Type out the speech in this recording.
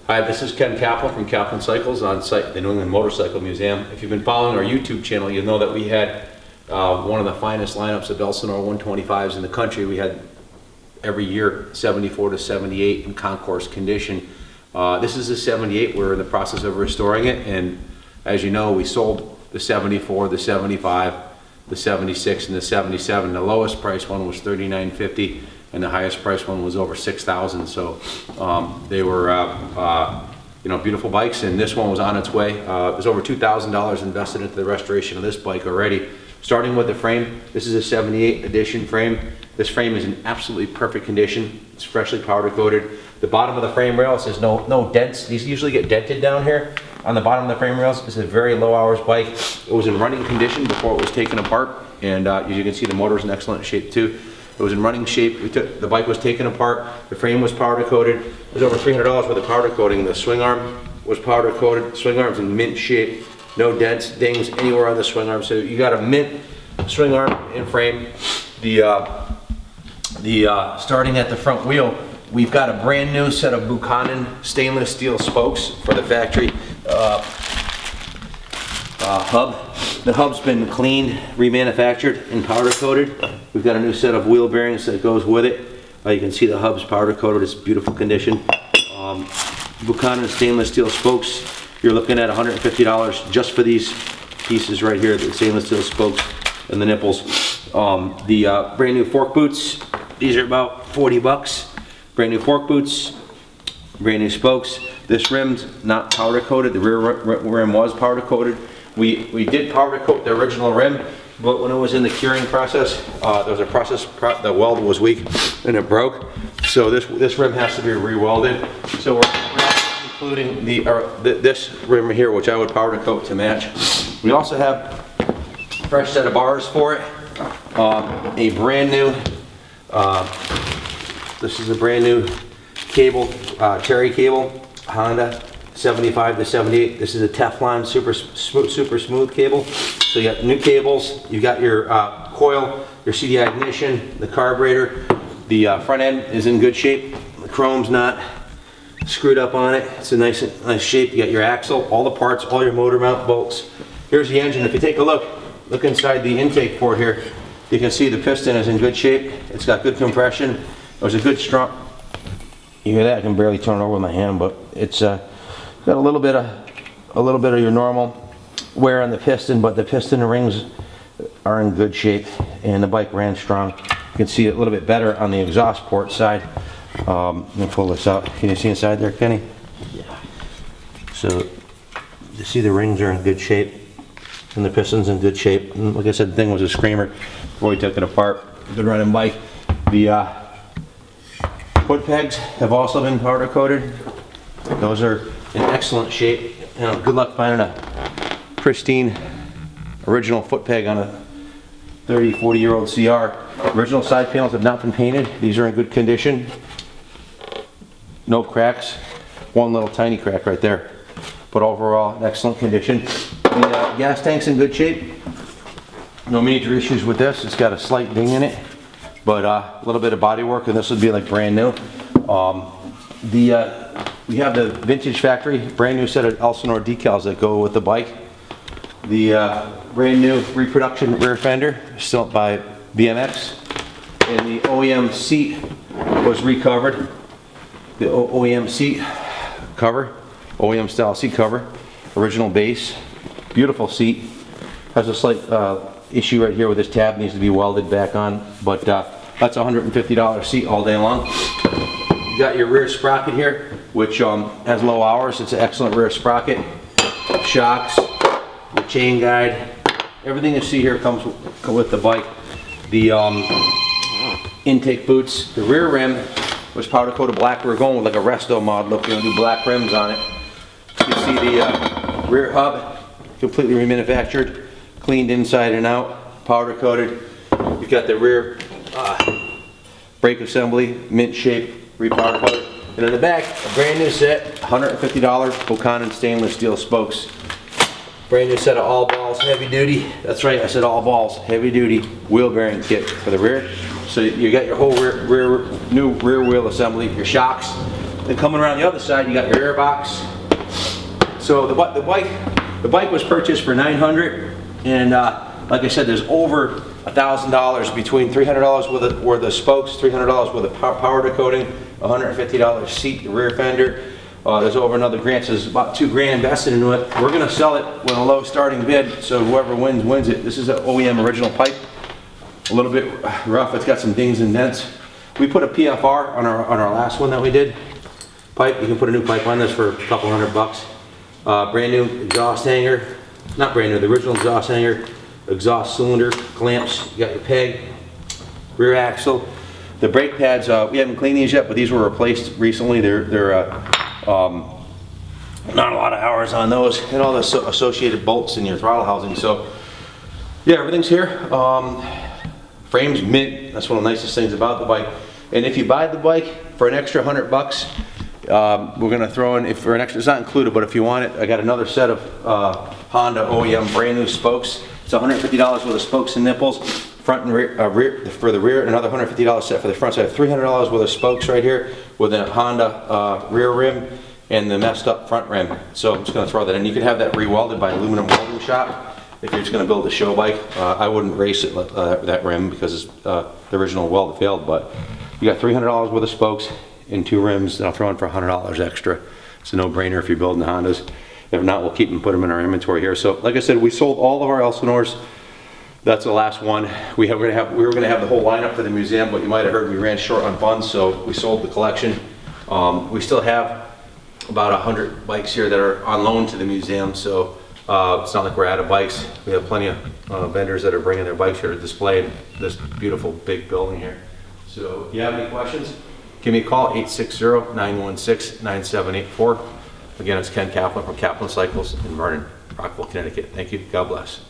Hi, this is Ken Kaplan from Kaplan Cycles on site at the New England Motorcycle Museum. If you've been following our YouTube channel, you'll know that we had one of the finest lineups of Elsinore 125s in the country. We had every year 74 to 78 in concourse condition. This is a 78. We're in the process of restoring it, and as you know, we sold the 74, the 75, the 76, and the 77. The lowest price one was $39.50. and the highest price one was over $6,000. So they were you know, beautiful bikes, and this one was on its way. There's over $2,000 invested into the restoration of this bike already. Starting with the frame, this is a 78 edition frame. This frame is in absolutely perfect condition. It's freshly powder coated. The bottom of the frame rails, there's no dents. These usually get dented down here on the bottom of the frame rails. It's a very low hours bike. It was in running condition before it was taken apart, and as you can see, the motor's in excellent shape too. It was in running shape. The bike was taken apart. The frame was powder coated. There's over $300 worth of powder coating. The swing arm was powder coated. The swing arm's in mint shape. No dents, dings anywhere on the swing arm. So you got a mint swing arm and frame. Starting at the front wheel, we've got a brand new set of Buchanan stainless steel spokes for the factory hub. The hub's been cleaned, remanufactured, and powder coated. We've got a new set of wheel bearings that goes with it. You can see the hub's powder coated. It's beautiful condition. Buchanan stainless steel spokes, you're looking at $150 just for these pieces right here, the stainless steel spokes and the nipples. The brand new fork boots, these are about 40 bucks. Brand new fork boots, brand new spokes. This rim's not powder coated. The rear rim was powder coated. We did powder coat the original rim, but when it was in the curing process, there was a process, the weld was weak and it broke. So this rim has to be re-welded. So we're including this rim here, which I would powder coat to match. We also have a fresh set of bars for it. A brand new, this is a brand new cable, Terry cable, Honda. 75 to 78. This is a Teflon super smooth cable. So you got new cables. You got your coil, your CDI ignition, the carburetor. The front end is in good shape. The chrome's not screwed up on it. It's a nice shape. You got your axle, all the parts, all your motor mount bolts. Here's the engine. If you take a look inside the intake port here, you can see the piston is in good shape. It's got good compression. It was a good strong. You hear that? I can barely turn it over with my hand, but it's got a little bit of your normal wear on the piston, but the piston rings are in good shape, and the bike ran strong. You can see it a little bit better on the exhaust port side. Let me pull this out. Can you see inside there, Kenny? Yeah. So you see the rings are in good shape, and the piston's in good shape. And like I said, the thing was a screamer before we took it apart. Good running bike. The foot pegs have also been powder coated. Those are in excellent shape. You know, good luck finding a pristine original foot peg on a 30-40-year-old CR. Original side panels have not been painted. These are in good condition. No cracks. One little tiny crack right there. But overall, in excellent condition. The gas tank's in good shape. No major issues with this. It's got a slight ding in it, but a little bit of body work, and this would be like brand new. We have the vintage factory, brand new set of Elsinore decals that go with the bike. The brand new reproduction rear fender, still by BMX. And the OEM seat was recovered. The OEM seat cover, OEM style seat cover, original base, beautiful seat. Has a slight issue right here with this tab, needs to be welded back on, but that's a $150 seat all day long. You got your rear sprocket here, which has low hours. It's an excellent rear sprocket. Shocks, the chain guide, everything you see here comes with the bike. The intake boots, the rear rim was powder coated black. We were going with like a resto mod look. We're gonna do black rims on it. You see the rear hub, completely remanufactured, cleaned inside and out, powder coated. You've got the rear brake assembly, mint shape, repowder coated. And in the back, a brand new set, $150 Buchanan stainless steel spokes. Brand new set of all balls, heavy duty. That's right, I said all balls, heavy duty wheel bearing kit for the rear. So you got your whole new rear wheel assembly, your shocks, Then coming around the other side, you got your air box. So the bike was purchased for $900, and like I said, there's over $1,000 between $300 worth of spokes, $300 worth of powder coating, $150 seat, the rear fender. There's over another grand, so there's about $2 grand invested into it. We're gonna sell it with a low starting bid, so whoever wins, wins it. This is an OEM original pipe. A little bit rough, it's got some dings and dents. We put a PFR on our last one that we did. Pipe, you can put a new pipe on this for a couple $100. Brand new exhaust hanger, not brand new, the original exhaust hanger, exhaust cylinder, clamps, you got your peg, rear axle. The brake pads, we haven't cleaned these yet, but these were replaced recently. They're not a lot of hours on those, and all the associated bolts in your throttle housing. So yeah, everything's here. Frame's mint. That's one of the nicest things about the bike. And if you buy the bike for an extra $100, we're gonna throw in, if for an extra, it's not included, but if you want it, I got another set of Honda OEM brand new spokes. It's $150 worth of spokes and nipples, front and rear for the rear, another $150 set for the front. So I have $300 worth of spokes right here with a Honda rear rim and the messed up front rim. So I'm just gonna throw that in. You can have that re-welded by aluminum welding shop if you're just gonna build a show bike. I wouldn't race it that rim because it's, the original weld failed, but you got $300 worth of spokes and 2 rims that I'll throw in for $100 extra. It's a no-brainer if you're building Hondas. If not, we'll keep them, put them in our inventory here. So like I said, we sold all of our Elsinores. That's the last one. We were gonna have the whole lineup for the museum, but you might have heard we ran short on funds, so we sold the collection. We still have about 100 bikes here that are on loan to the museum, so it's not like we're out of bikes. We have plenty of vendors that are bringing their bikes here to display in this beautiful big building here. So if you have any questions, give me a call, 860-916-9784. Again, it's Ken Kaplan from Kaplan Cycles in Vernon, Rockville, Connecticut. Thank you. God bless.